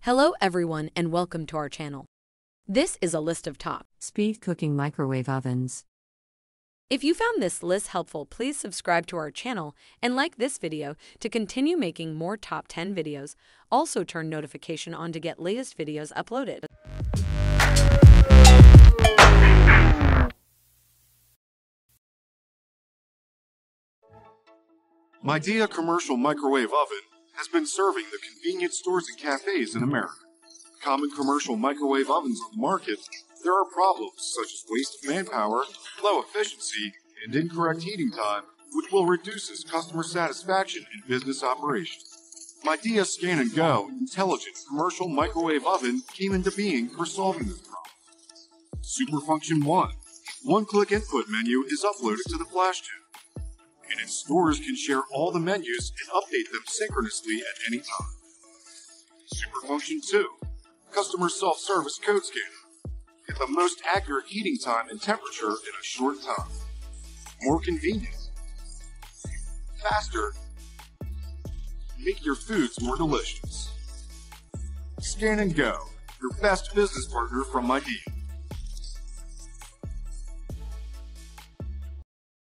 Hello everyone and welcome to our channel. This is a list of top speed cooking microwave ovens. If you found this list helpful, please subscribe to our channel and like this video to continue making more top 10 videos. Also turn notification on to get latest videos uploaded. Midea Commercial Microwave Oven has been serving the convenience stores and cafes in America. Common commercial microwave ovens on the market, there are problems such as waste of manpower, low efficiency, and incorrect heating time, which will reduce customer satisfaction in business operations. Midea Scan and Go intelligent commercial microwave oven came into being for solving this problem. Superfunction 1. One-click input menu is uploaded to the flash tube, and its stores can share all the menus and update them synchronously at any time. Superfunction 2. Customer self-service code scanner. Get the most accurate heating time and temperature in a short time. More convenient. Faster. Make your foods more delicious. Scan and Go, your best business partner from Midea.